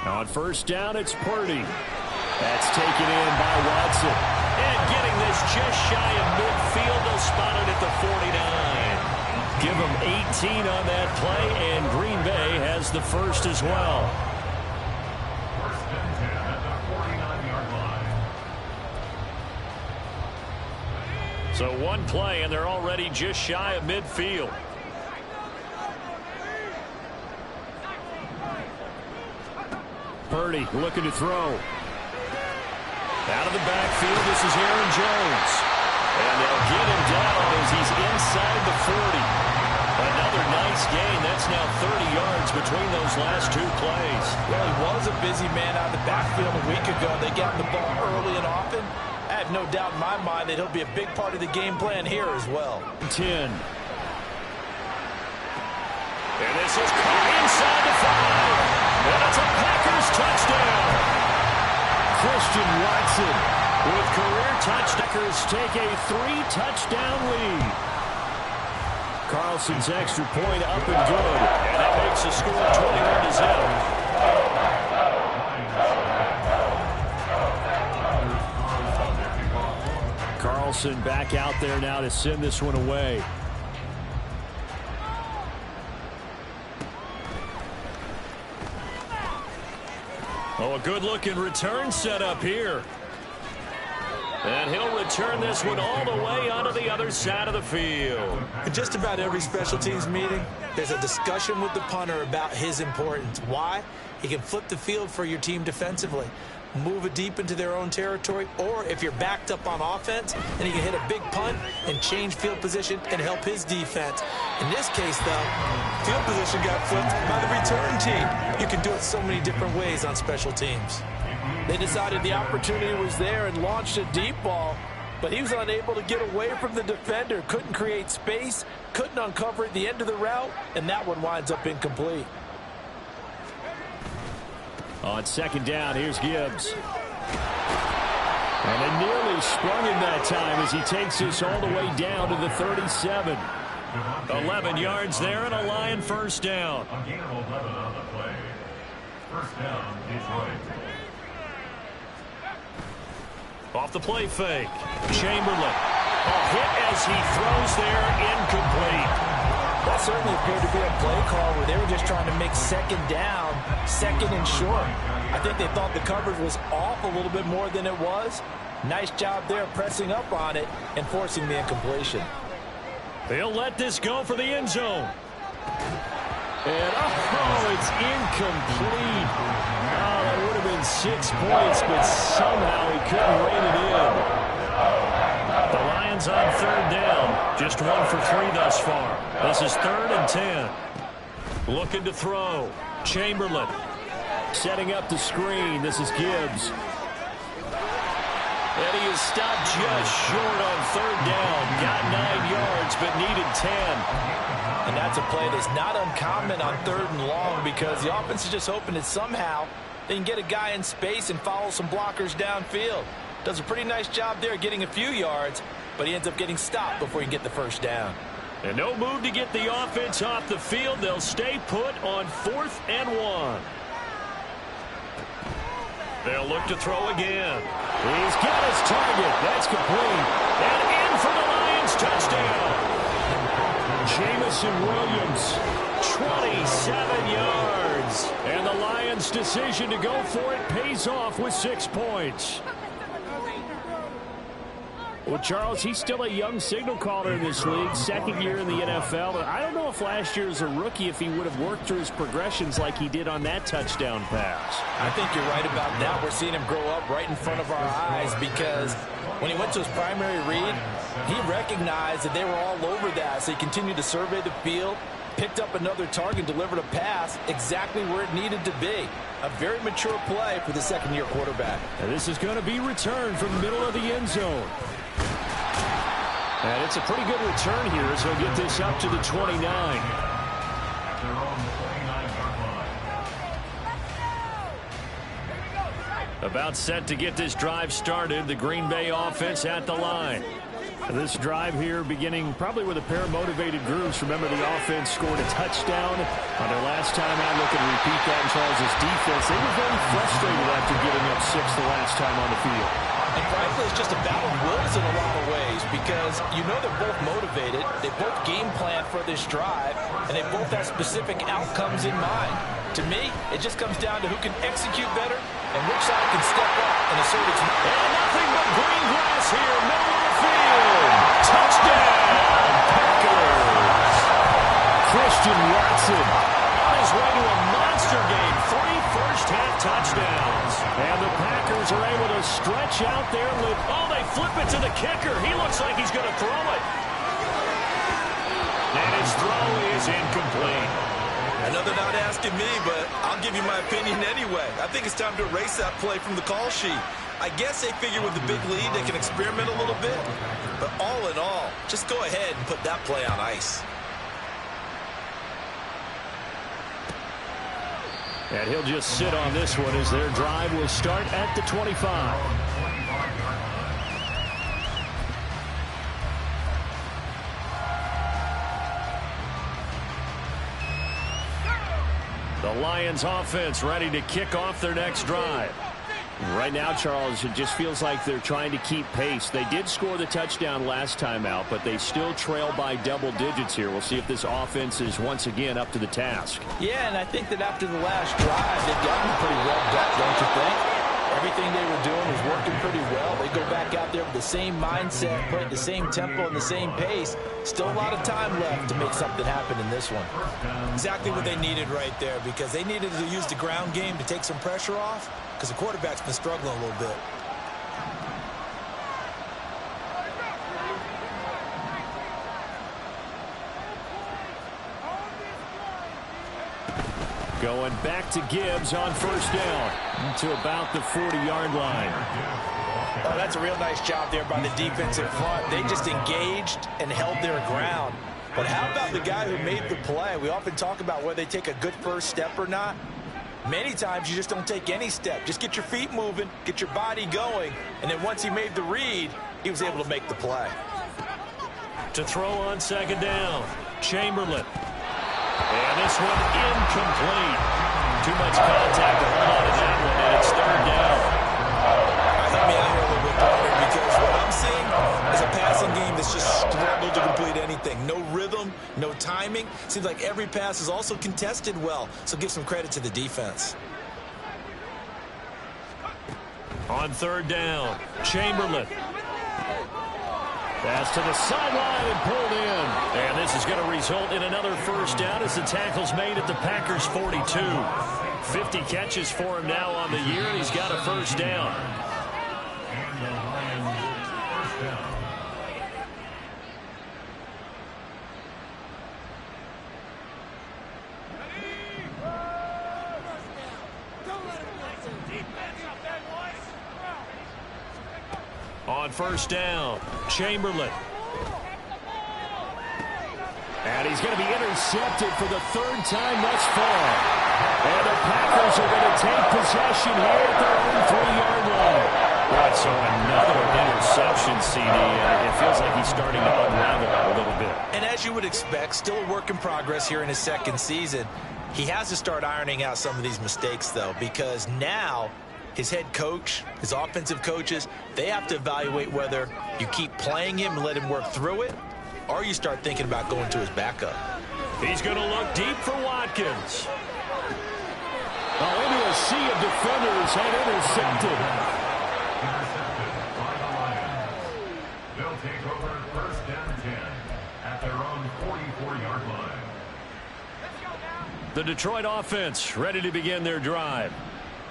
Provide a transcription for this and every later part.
On first down, it's Purdy. That's taken in by Watson. And getting this just shy of midfield, they'll spot it at the 49. Give them 18 on that play, and Green Bay has the first as well. First and 10 at the 49-yard line. So one play, and they're already just shy of midfield. Purdy looking to throw. Out of the backfield, this is Aaron Jones. And they'll get him down as he's inside the 40. Another nice gain. That's now 30 yards between those last two plays. Well, he was a busy man out of the backfield a week ago. They got the ball early and often. I have no doubt in my mind that he'll be a big part of the game plan here as well. 10. And this is caught inside the 5. And it's a Packers touchdown. Christian Watson with career touchdowns. Packers take a 3-touchdown lead. Carlson's extra point up and good. And that makes the score 21-0. Carlson back out there now to send this one away. Oh, a good-looking return set up here. And he'll return this one all the way onto the other side of the field. In just about every special teams meeting, there's a discussion with the punter about his importance. Why? He can flip the field for your team defensively, move it deep into their own territory, or if you're backed up on offense, then he can hit a big punt and change field position and help his defense. In this case, though, field position got flipped by the return team. You can do it so many different ways on special teams. They decided the opportunity was there and launched a deep ball, but he was unable to get away from the defender, couldn't create space, couldn't uncover at the end of the route, and that one winds up incomplete. On second down, here's Gibbs. And it nearly sprung him that time as he takes this all the way down to the 37. 11 yards there and a Lion first down. A gain of 11 on the play. First down, Detroit. Off the play fake. Chamberlain. A hit as he throws there, incomplete. That certainly appeared to be a play call where they were just trying to make second down, second and short. I think they thought the coverage was off a little bit more than it was. Nice job there pressing up on it and forcing the incompletion. They'll let this go for the end zone. And, oh, it's incomplete. Oh, that would have been 6 points, but somehow he couldn't rein it in. The Lions on third down. Just 1 for 3 thus far. This is 3rd and 10. Looking to throw. Chamberlain setting up the screen. This is Gibbs. And he is stopped just short on third down. Got 9 yards, but needed 10. And that's a play that's not uncommon on 3rd and long because the offense is just hoping that somehow they can get a guy in space and follow some blockers downfield. Does a pretty nice job there getting a few yards, but he ends up getting stopped before he can get the first down. And no move to get the offense off the field. They'll stay put on 4th and 1. They'll look to throw again. He's got his target. That's complete. And in for the Lions touchdown. Jamison Williams, 27 yards. And the Lions' decision to go for it pays off with 6 points. Well, Charles, he's still a young signal caller in this league, 2nd year in the NFL. But I don't know if last year as a rookie if he would have worked through his progressions like he did on that touchdown pass. I think you're right about that. We're seeing him grow up right in front of our eyes because when he went to his primary read, he recognized that they were all over that. So he continued to survey the field, picked up another target, delivered a pass exactly where it needed to be. A very mature play for the 2nd-year quarterback. And this is going to be returned from the middle of the end zone. And it's a pretty good return here as he'll get this up to the 29. About set to get this drive started. The Green Bay offense at the line. This drive here beginning probably with a pair of motivated grooves. Remember, the offense scored a touchdown on their last time out. Looking to repeat that in Charles' defense. They were very frustrated after giving up 6 the last time on the field. And frankly, it's just a battle of wills in a lot of ways because you know they're both motivated. They both game plan for this drive, and they both have specific outcomes in mind. To me, it just comes down to who can execute better and which side can step up and assert its... And nothing but green grass here, middle of the field. Touchdown, Packers. Christian Watson on his way to a monster game. 3 first-half touchdowns. And the Packers are able to stretch out their lead. Oh, they flip it to the kicker. He looks like he's going to throw it. And his throw is incomplete. I know they're not asking me, but I'll give you my opinion anyway. I think it's time to erase that play from the call sheet. I guess they figure with the big lead they can experiment a little bit. But all in all, just go ahead and put that play on ice. And he'll just sit on this one as their drive will start at the 25. The Lions offense ready to kick off their next drive. Right now, Charles, it just feels like they're trying to keep pace. They did score the touchdown last time out, but they still trail by double digits here. We'll see if this offense is once again up to the task. Yeah, and I think that after the last drive, they've gotten pretty revved up, don't you think? Everything they were doing was working pretty well. They go back out there with the same mindset, playing the same tempo and the same pace. Still a lot of time left to make something happen in this one. Exactly what they needed right there, because they needed to use the ground game to take some pressure off, because the quarterback's been struggling a little bit. Going back to Gibbs on first down to about the 40-yard line. Oh, that's a real nice job there by the defensive front. They just engaged and held their ground. But how about the guy who made the play? We often talk about whether they take a good first step or not. Many times you just don't take any step. Just get your feet moving, get your body going, and then once he made the read, he was able to make the play. To throw on second down, Chamberlain. And this one incomplete. Too much contact to hold on to that one, and it's third down. Help me out here a little bit, partner, because what I'm seeing is a passing game that's just struggled to complete anything. No rhythm, no timing. Seems like every pass is also contested well, so give some credit to the defense. On third down, Chamberlain. Pass to the sideline and pulled in. And this is going to result in another first down as the tackle's made at the Packers' 42. 50 catches for him now on the year, and he's got a first down. On first down, Chamberlain. And he's going to be intercepted for the third time thus far. And the Packers are going to take possession here at their own 3-yard line. Right, so another interception, CD. It feels like he's starting to unravel a little bit. And as you would expect, still a work in progress here in his second season. He has to start ironing out some of these mistakes, though, because now his head coach, his offensive coaches, they have to evaluate whether you keep playing him and let him work through it, or you start thinking about going to his backup. He's going to look deep for Watkins. Oh, into a sea of defenders and intercepted. By the Lions. They'll take over first down 10 at their own 44-yard line. The Detroit offense ready to begin their drive.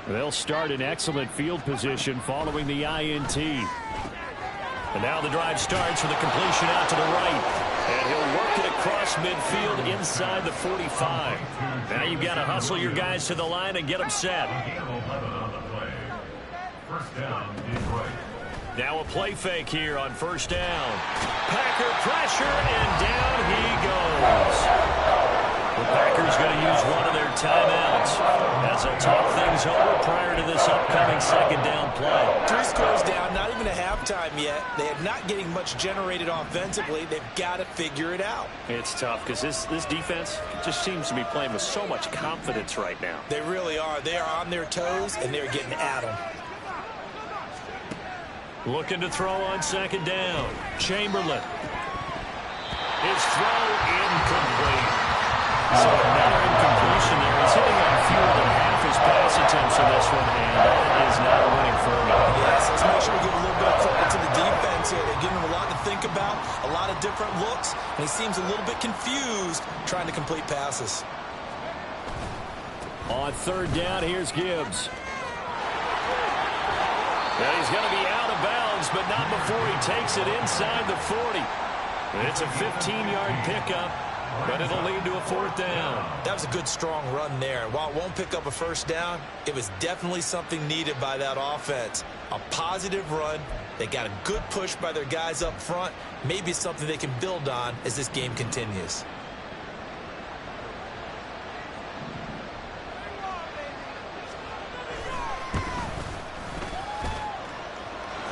They'll start in excellent field position following the INT. And now the drive starts with a completion out to the right. And he'll work it across midfield inside the 45. Now you've got to hustle your guys to the line and get them set. First down, Detroit. Now a play fake here on first down. Packer pressure, and down he goes. The Packers going to use one of their timeouts as they'll talk things over prior to this upcoming second down play. 3 scores down, not even a half time yet. They are not getting much generated offensively. They've got to figure it out. It's tough because this defense just seems to be playing with so much confidence right now. They really are. They are on their toes, and they're getting at them. Looking to throw on second down. Chamberlain. His throw incomplete. So another incompletion there. He's hitting on fewer than half his pass attempts in this one, and that is not a winning formula. Yes, let's make sure we give a little bit of credit to the defense here. They're giving him a lot to think about, a lot of different looks, and he seems a little bit confused trying to complete passes. On third down, here's Gibbs. And he's going to be out of bounds, but not before he takes it inside the 40. It's a 15-yard pickup, but it'll lead to a fourth down. That was a good, strong run there. While it won't pick up a first down, it was definitely something needed by that offense. A positive run. They got a good push by their guys up front. Maybe something they can build on as this game continues.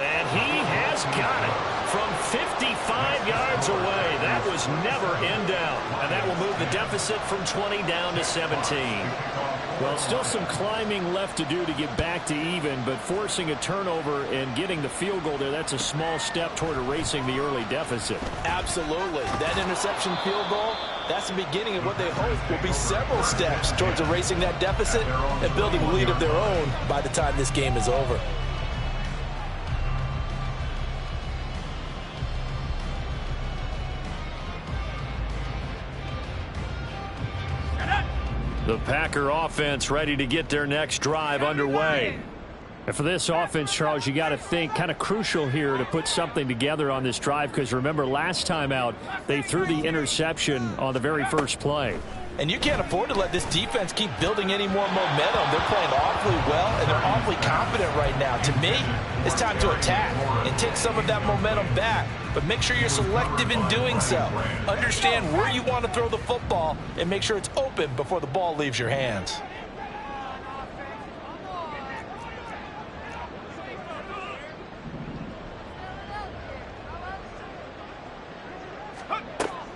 And he has got it from 55 yards away. That was never in doubt. And that will move the deficit from 20 down to 17. Well, still some climbing left to do to get back to even, but forcing a turnover and getting the field goal there, that's a small step toward erasing the early deficit. Absolutely. That interception field goal, that's the beginning of what they hope will be several steps towards erasing that deficit and building a lead of their own by the time this game is over. The Packer offense ready to get their next drive underway. And for this offense, Charles, you got to think kind of crucial here to put something together on this drive, because remember last time out they threw the interception on the very first play. And you can't afford to let this defense keep building any more momentum. They're playing awfully well, and they're awfully confident right now. To me, it's time to attack and take some of that momentum back. But make sure you're selective in doing so. Understand where you want to throw the football and make sure it's open before the ball leaves your hands.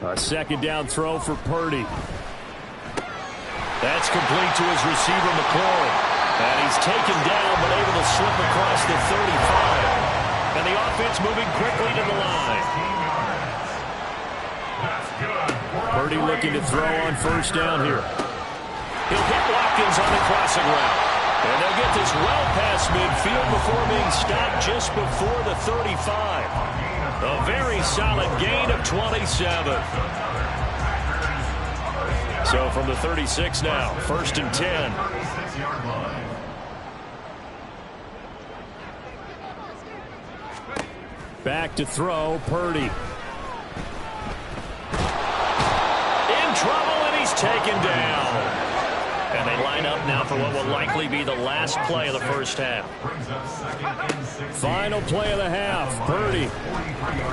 A second down throw for Purdy. That's complete to his receiver, McCoy. And he's taken down, but able to slip across the 35. And the offense moving quickly to the line. Purdy looking to throw on first down here. He'll hit Watkins on the crossing route. And they'll get this well past midfield before being stopped just before the 35. A very solid gain of 27. So from the 36 now, 1st and 10. Back to throw, Purdy. In trouble, and he's taken down. And they line up now for what will likely be the last play of the first half. Final play of the half, Purdy.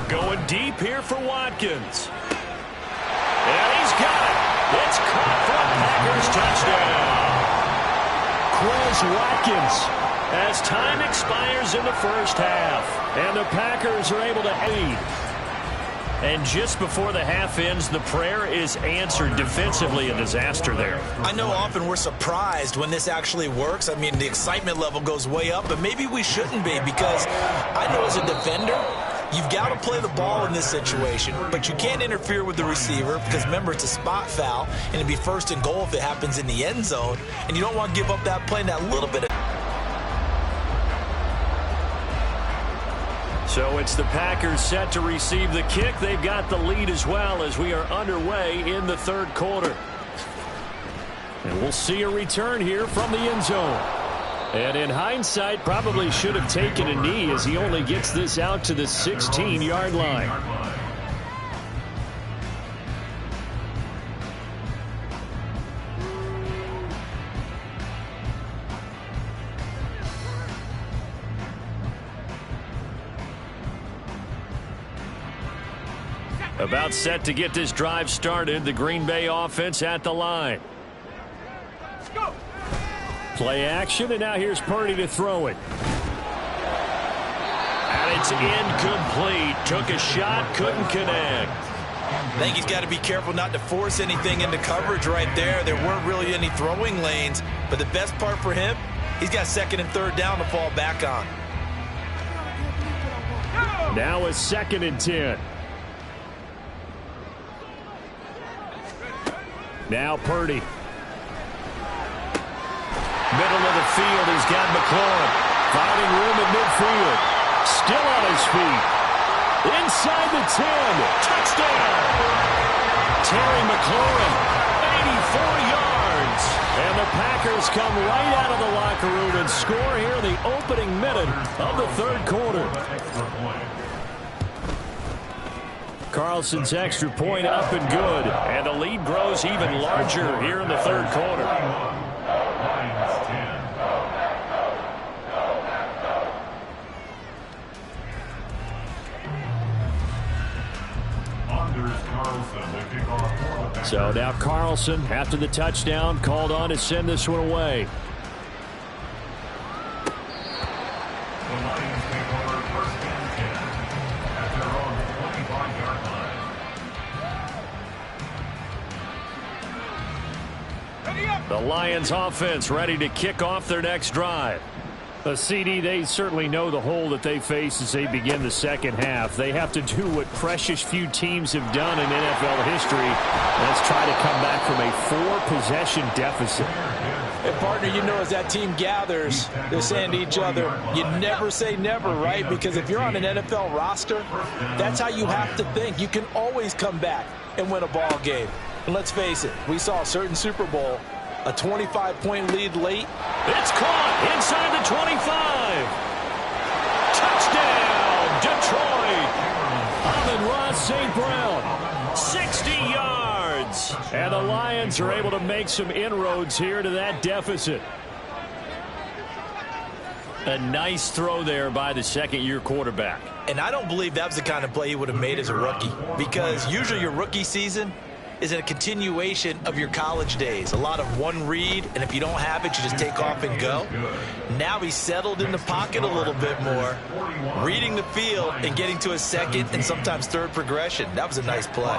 Going deep here for Watkins. And he's got it. It's caught for a Packers touchdown. Quez Watkins as time expires in the first half. And the Packers are able to lead. And just before the half ends, the prayer is answered. Defensively, a disaster there. I know often we're surprised when this actually works. I mean, the excitement level goes way up, but maybe we shouldn't be, because I know as a defender, you've got to play the ball in this situation, but you can't interfere with the receiver because, remember, it's a spot foul, and it'd be 1st and goal if it happens in the end zone, and you don't want to give up that play and that little bit of... So it's the Packers set to receive the kick. They've got the lead as well as we are underway in the third quarter. And we'll see a return here from the end zone. And in hindsight, probably should have taken a knee as he only gets this out to the 16-yard line. About set to get this drive started. The Green Bay offense at the line. Play action, and now here's Purdy to throw it. And it's incomplete. Took a shot, couldn't connect. I think he's got to be careful not to force anything into coverage right there. There weren't really any throwing lanes, but the best part for him, he's got second and third down to fall back on. Now a 2nd and 10. Now Purdy. Middle of the field, he's got McLaurin. Finding room at midfield. Still on his feet. Inside the 10. Touchdown. Terry McLaurin, 84 yards. And the Packers come right out of the locker room and score here in the opening minute of the third quarter. Carlson's extra point up and good. And the lead grows even larger here in the third quarter. So now Carlson, after the touchdown, called on to send this one away. The Lions take over 1st and 10 at their own 25-yard line. The Lions offense ready to kick off their next drive. A CD, they certainly know the hole that they face as they begin the second half. They have to do what precious few teams have done in NFL history. Let's try to come back from a 4-possession deficit. And partner, you know, as that team gathers, they're saying to each other, you never say never, right? Because if you're on an NFL roster, that's how you have to think. You can always come back and win a ball game. And let's face it, we saw a certain Super Bowl, a 25-point lead late. It's caught inside the 25. Touchdown, Detroit. Amon-Ra St. Brown, 60 yards. And the Lions are able to make some inroads here to that deficit. A nice throw there by the second-year quarterback. And I don't believe that was the kind of play he would have made as a rookie, because usually your rookie season is a continuation of your college days. A lot of one read, and if you don't have it, you just take off and go. Now he's settled in the pocket a little bit more, reading the field and getting to a second and sometimes third progression. That was a nice play.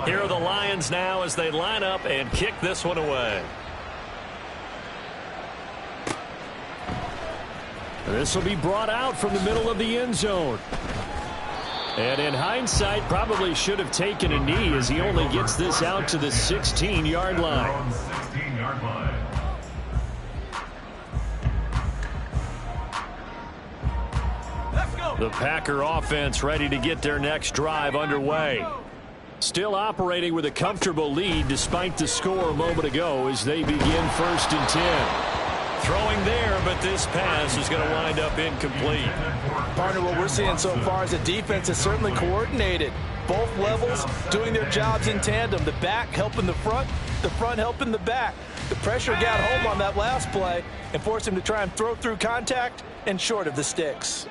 Here are the Lions now as they line up and kick this one away. This will be brought out from the middle of the end zone. And in hindsight, probably should have taken a knee as he only gets this out to the 16-yard line. The Packer offense ready to get their next drive underway. Still operating with a comfortable lead despite the score a moment ago as they begin 1st and 10. Throwing there, but this pass is going to wind up incomplete. Partner, what we're seeing so far is the defense is certainly coordinated. Both levels doing their jobs in tandem. The back helping the front helping the back. The pressure got home on that last play and forced him to try and throw through contact and short of the sticks.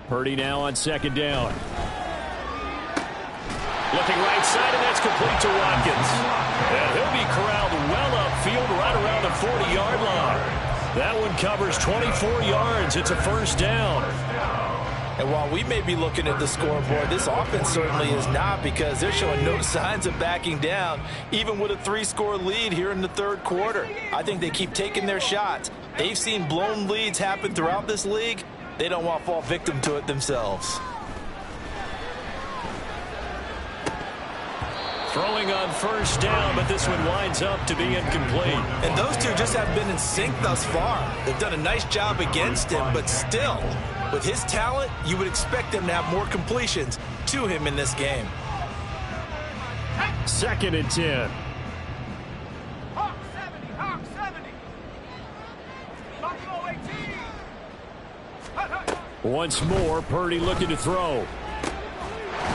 Purdy now on 2nd down. Looking right side, and that's complete to Watkins. And he'll be corralled well upfield right around the 40-yard line. That one covers 24 yards. It's a 1st down. And while we may be looking at the scoreboard, this offense certainly is not, because they're showing no signs of backing down, even with a 3-score lead here in the third quarter. I think they keep taking their shots. They've seen blown leads happen throughout this league. They don't want to fall victim to it themselves. Throwing on 1st down, but this one winds up to be incomplete. And those two just haven't been in sync thus far. They've done a nice job against him, but still, with his talent, you would expect him to have more completions to him in this game. 2nd and 10. Hawk 70. Buffalo 18. Once more, Purdy looking to throw.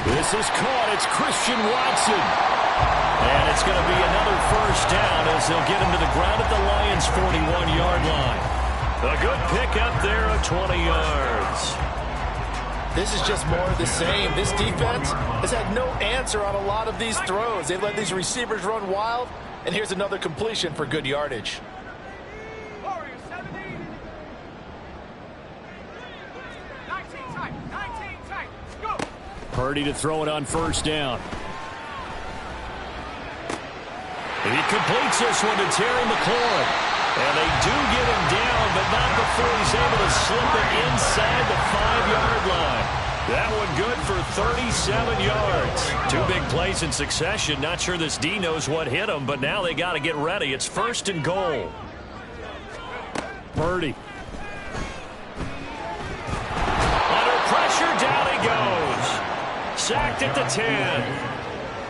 This is caught. It's Christian Watson. And it's going to be another 1st down as they'll get him to the ground at the Lions' 41-yard line. A good pickup there of 20 yards. This is just more of the same. This defense has had no answer on a lot of these throws. They've let these receivers run wild, and here's another completion for good yardage. Purdy to throw it on first down. And he completes this one to Terry McLaurin. And they do get him down, but not before he's able to slip it inside the 5-yard line. That one good for 37 yards. 2 big plays in succession. Not sure this D knows what hit him, but now they got to get ready. It's 1st and goal. Purdy. Under pressure, down he goes. Sacked at the 10.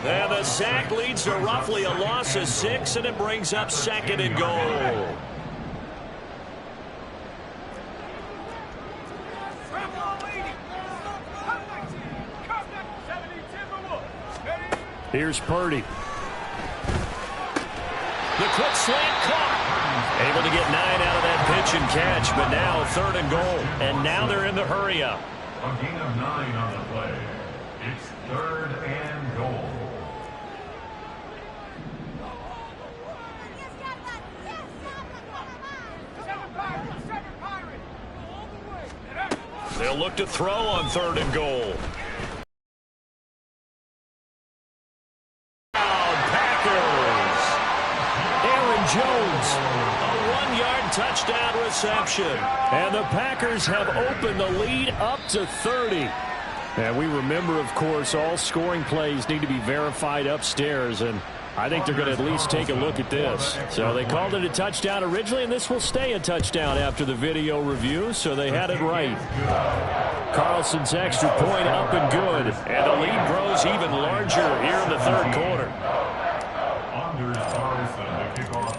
And the sack leads to roughly a loss of 6, and it brings up 2nd and goal. Here's Purdy. The quick slant caught. Able to get 9 out of that pitch and catch, but now 3rd and goal. And now they're in the hurry up. A gain of 9 on the play. It's 3rd and goal. They'll look to throw on 3rd and goal. Packers. Aaron Jones, a 1-yard touchdown reception. And the Packers have opened the lead up to 30. And we remember, of course, all scoring plays need to be verified upstairs, and I think they're going to at least take a look at this. So they called it a touchdown originally, and this will stay a touchdown after the video review, so they had it right. Carlson's extra point up and good, and the lead grows even larger here in the 3rd quarter.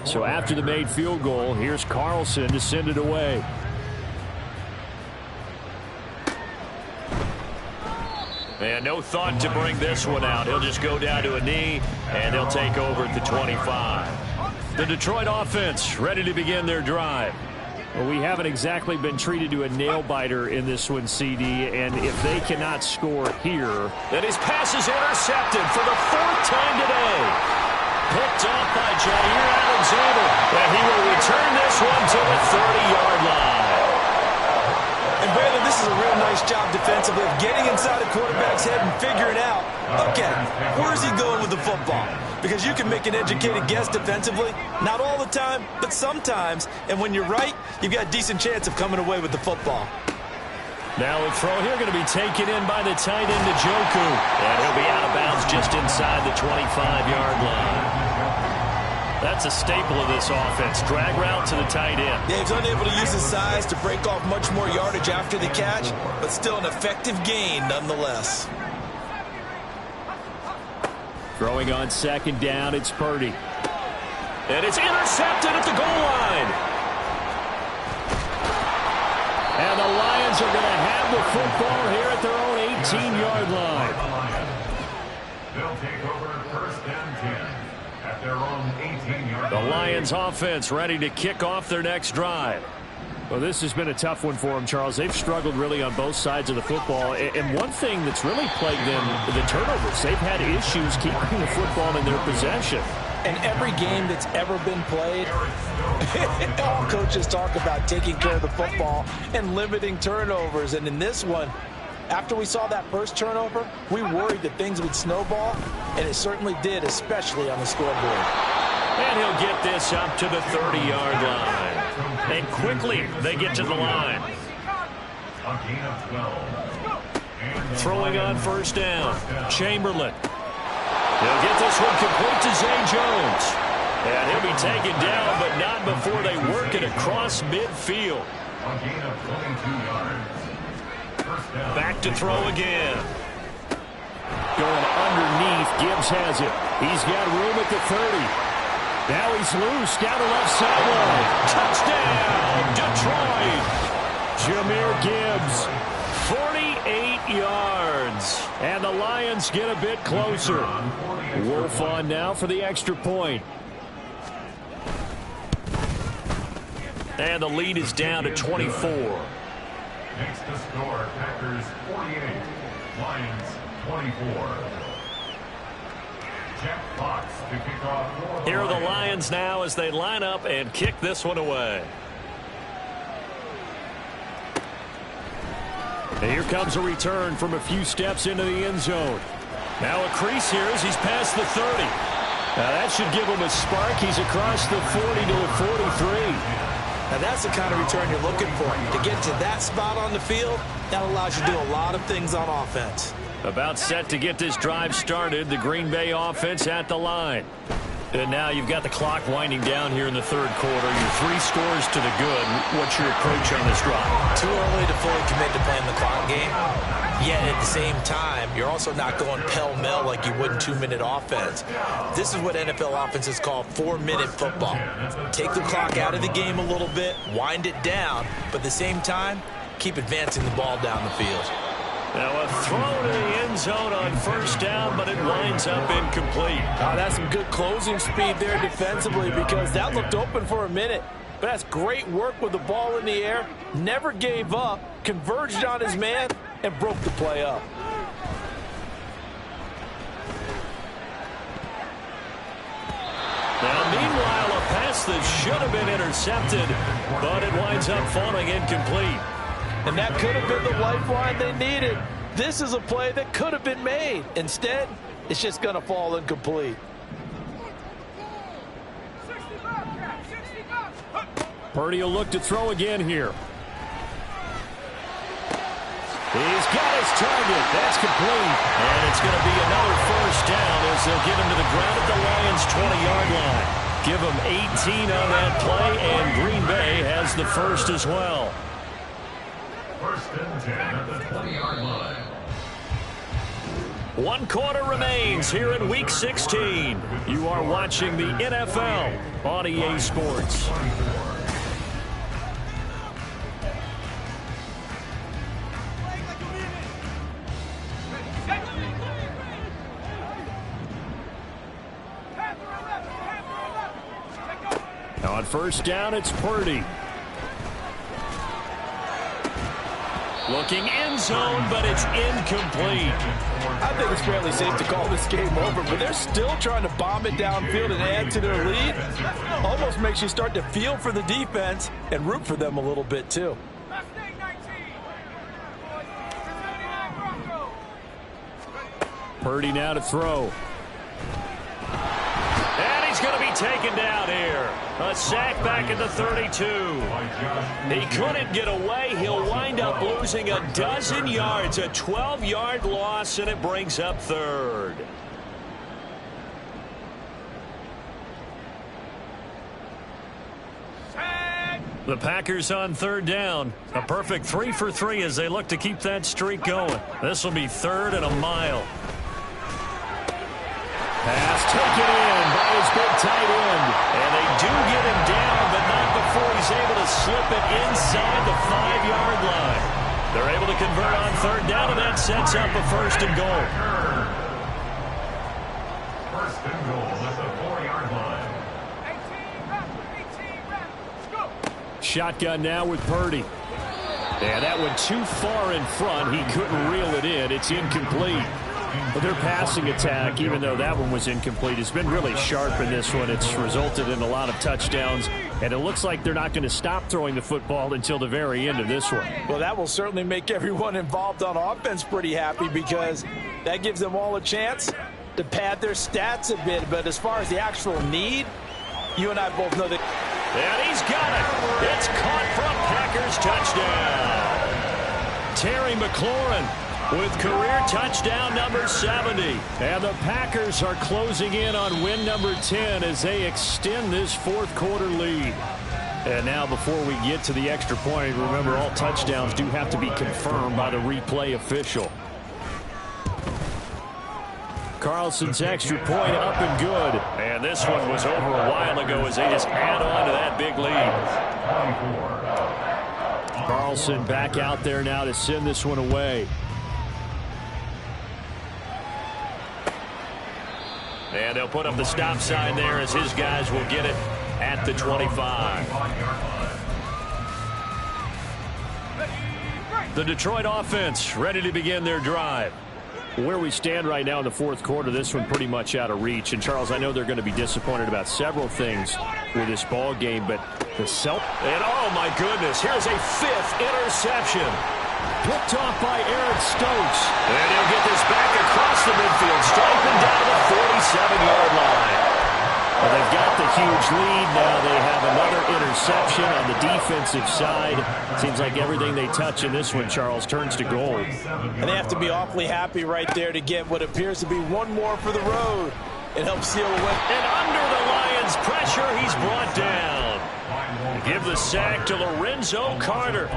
So after the made field goal, here's Carlson to send it away. And no thought to bring this one out. He'll just go down to a knee, and they'll take over at the 25. The Detroit offense ready to begin their drive. Well, we haven't exactly been treated to a nail-biter in this one, CD, and if they cannot score here... Then his pass is intercepted for the 4th time today. Picked off by Jair Alexander, and he will return this one to the 30-yard line. And Brandon, this is a real nice job defensively of getting inside a quarterback's head and figuring out, okay, where is he going with the football? Because you can make an educated guess defensively, not all the time, but sometimes. And when you're right, you've got a decent chance of coming away with the football. Now a throw here going to be taken in by the tight end, Njoku. And he'll be out of bounds just inside the 25-yard line. That's a staple of this offense. Drag route to the tight end. Yeah, he's unable to use his size to break off much more yardage after the catch, but still an effective gain nonetheless. Throwing on 2nd down, it's Purdy. And it's intercepted at the goal line. And the Lions are going to have the football here at their own 18-yard line. They'll take over 1st and 10 at their own 18-yard line. The Lions offense ready to kick off their next drive. Well, this has been a tough one for them, Charles. They've struggled really on both sides of the football. And one thing that's really plagued them, the turnovers. They've had issues keeping the football in their possession. And every game that's ever been played, all coaches talk about taking care of the football and limiting turnovers. And in this one, after we saw that first turnover, we worried that things would snowball, and it certainly did, especially on the scoreboard. And he'll get this up to the 30-yard line. And quickly, they get to the line. A gain of 12. Throwing on 1st down, Chamberlain. They'll get this one complete to Zay Jones. And he'll be taken down, but not before they work it across midfield. A gain of 22 yards. First down. Back to throw again. Going underneath, Gibbs has it. He's got room at the 30. Now he's loose down the left sideline. Touchdown, Detroit. Jahmyr Gibbs, 48 yards. And the Lions get a bit closer. Wolf on now for the extra point. And the lead is down to 24. Makes the score Packers 48, Lions 24. Jack Fox to kick off for the Here are the Lions. Lions now as they line up and kick this one away. And here comes a return from a few steps into the end zone. Now a crease here as he's past the 30. Now that should give him a spark. He's across the 40 to the 43. Now that's the kind of return you're looking for. To get to that spot on the field, that allows you to do a lot of things on offense. About set to get this drive started. The Green Bay offense at the line. And now you've got the clock winding down here in the third quarter. You're 3 scores to the good. What's your approach on this drive? Too early to fully commit to playing the clock game. Yet at the same time, you're also not going pell-mell like you would in 2-minute offense. This is what NFL offenses call 4-minute football. Take the clock out of the game a little bit, wind it down, but at the same time, keep advancing the ball down the field. Now a throw to the end zone on first down, but it winds up incomplete. Oh, that's some good closing speed there defensively because that looked open for a minute. But that's great work with the ball in the air. Never gave up, converged on his man, and broke the play up. Now, meanwhile, a pass that should have been intercepted, but it winds up falling incomplete. And that could have been the lifeline they needed. This is a play that could have been made. Instead, it's just going to fall incomplete. Purdy will look to throw again here. He's got his target. That's complete. And it's going to be another first down as they'll get him to the ground at the Lions' 20-yard line. Give him 18 on that play, and Green Bay has the first as well. First and 10 at the 20-yard line. 1 quarter remains here in Week 16. You are watching the NFL on EA Sports. Now on first down, it's Purdy. Looking end zone, but it's incomplete. I think it's fairly safe to call this game over, but they're still trying to bomb it downfield and add to their lead. Almost makes you start to feel for the defense and root for them a little bit, too. Purdy now to throw. And he's going to be taken down here. A sack back at the 32. He couldn't get away. He'll wind up losing a dozen yards. A 12-yard loss, and it brings up third. The Packers on third down. A perfect 3 for 3 as they look to keep that streak going. This will be third and a mile. Pass taken in by his big tight end. And they do get him down, but not before he's able to slip it inside the 5-yard line. They're able to convert on third down, and that sets up a first and goal. First and goal at the 4-yard line. 18 reps. Shotgun now with Purdy. And that went too far in front. He couldn't reel it in. It's incomplete. But their passing attack, even though that one was incomplete, has been really sharp in this one. It's resulted in a lot of touchdowns, and it looks like they're not going to stop throwing the football until the very end of this one. Well, that will certainly make everyone involved on offense pretty happy because that gives them all a chance to pad their stats a bit. But as far as the actual need, you and I both know that. And he's got it. It's caught from Packers touchdown. Terry McLaurin with career touchdown number 70. And the Packers are closing in on win number 10 as they extend this fourth quarter lead. And now before we get to the extra point, remember all touchdowns do have to be confirmed by the replay official. Carlson's extra point up and good. And this one was over a while ago as they just add on to that big lead. Carlson back out there now to send this one away. And they'll put up the stop sign there as his guys will get it at the 25. The Detroit offense ready to begin their drive. Where we stand right now in the fourth quarter, this one pretty much out of reach. And, Charles, I know they're going to be disappointed about several things with this ball game, but the and oh, my goodness, here's a 5th interception. Picked off by Eric Stokes. And he'll get this back across the midfield, striping down the 47-yard line. Well, they've got the huge lead. Now they have another interception on the defensive side. Seems like everything they touch in this one, Charles, turns to gold. And they have to be awfully happy right there to get what appears to be one more for the road. It helps seal the win. And under the Lions' pressure, he's brought down. Give the sack to Lorenzo Carter.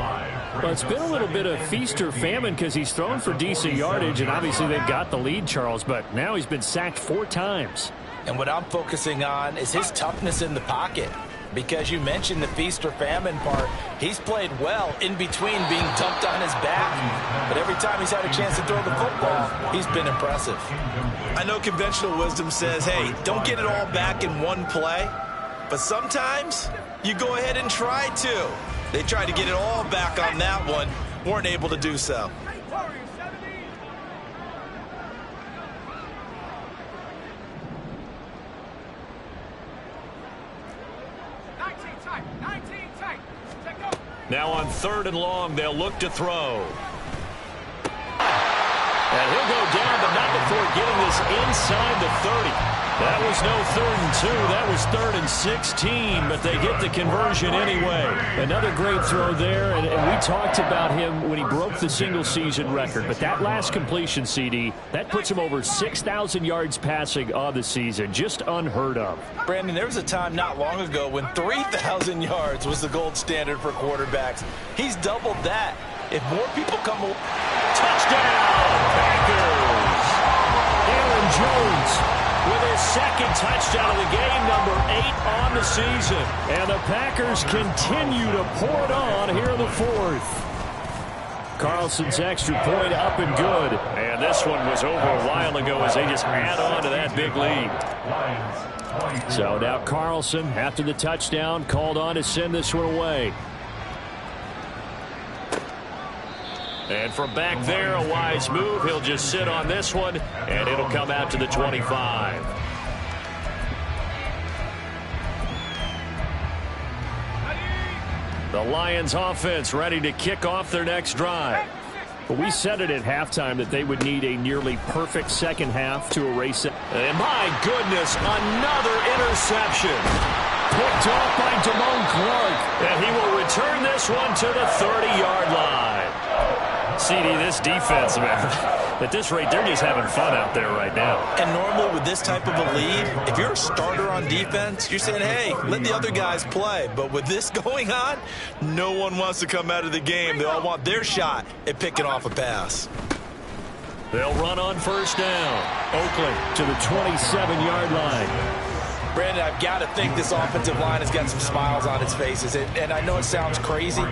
Well, it's been a little bit of feast or famine because he's thrown for decent yardage, and obviously they've got the lead, Charles, but now he's been sacked 4 times. And what I'm focusing on is his toughness in the pocket. Because you mentioned the feast or famine part, he's played well in between being dumped on his back. But every time he's had a chance to throw the football, he's been impressive. I know conventional wisdom says, hey, don't get it all back in one play. But sometimes you go ahead and try to. They tried to get it all back on that one, weren't able to do so. Now on 3rd and long, they'll look to throw. And he'll go down, but not before getting this inside the 30. That was no 3rd and 2. That was 3rd and 16, but they get the conversion anyway. Another great throw there, and we talked about him when he broke the single-season record. But that last completion, CD, that puts him over 6,000 yards passing on the season. Just unheard of. Brandon, there was a time not long ago when 3,000 yards was the gold standard for quarterbacks. He's doubled that. If more people come... Touchdown, Packers! Aaron Jones with his 2nd touchdown of the game, number 8 on the season. And the Packers continue to pour it on here in the 4th. Carlson's extra point up and good. And this one was over a while ago as they just add on to that big lead. So now Carlson, after the touchdown, called on to send this one away. And from back there, a wise move. He'll just sit on this one, and it'll come out to the 25. The Lions offense ready to kick off their next drive. But we said it at halftime that they would need a nearly perfect second half to erase it. And my goodness, another interception. Picked off by Damone Clark. And he will return this one to the 30-yard line. CD, this defense, man, at this rate, they're just having fun out there right now. And normally with this type of a lead, if you're a starter on defense, you're saying, hey, let the other guys play. But with this going on, no one wants to come out of the game. They all want their shot at picking off a pass. They'll run on 1st down. Oakland to the 27-yard line. Brandon, I've got to think this offensive line has got some smiles on its faces. And I know it sounds crazy,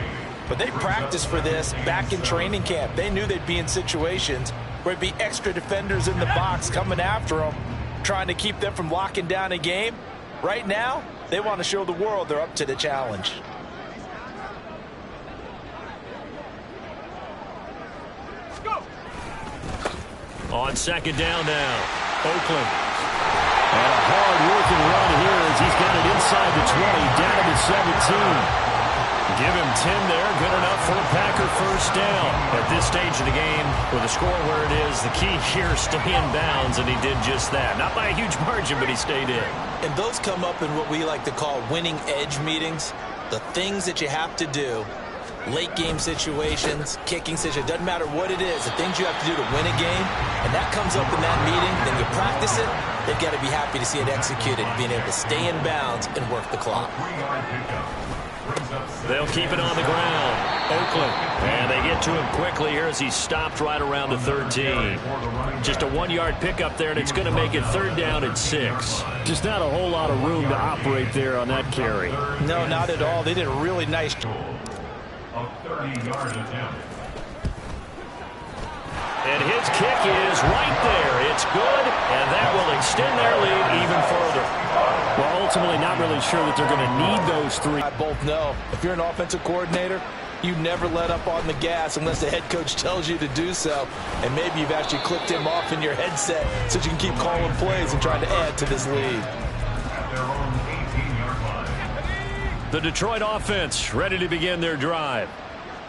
but they practiced for this back in training camp. They knew they'd be in situations where it'd be extra defenders in the box coming after them, trying to keep them from locking down a game. Right now, they want to show the world they're up to the challenge. On 2nd down now, Oakland. And a hard-working run here as he's got it inside the 20, down to the 17. Give him 10 there, good enough for a Packer 1st down. At this stage of the game, with the score where it is, the key here is stay in bounds, and he did just that. Not by a huge margin, but he stayed in. And those come up in what we like to call winning edge meetings. The things that you have to do, late game situations, kicking situations, doesn't matter what it is, the things you have to do to win a game, and that comes up in that meeting, then you practice it, they've got to be happy to see it executed, being able to stay in bounds and work the clock. They'll keep it on the ground. Oakland. And they get to him quickly here as he's stopped right around the 13. Just a 1-yard pickup there, and it's going to make it 3rd down and 6. Just not a whole lot of room to operate there on that carry. No, not at all. They did a really nice job. A 30-yard attempt. And his kick is right there. It's good, and that will extend their lead even further. Well, ultimately, not really sure that they're going to need those 3. I both know. If you're an offensive coordinator, you never let up on the gas unless the head coach tells you to do so. And maybe you've actually clicked him off in your headset so you can keep calling plays and trying to add to this lead. At their own 18-yard line. The Detroit offense ready to begin their drive.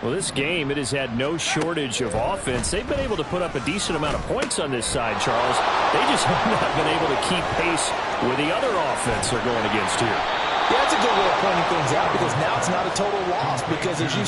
Well, this game, it has had no shortage of offense. They've been able to put up a decent amount of points on this side, Charles. They just have not been able to keep pace with the other offense they're going against here. Yeah, that's a good way of pointing things out because now it's not a total loss because, as you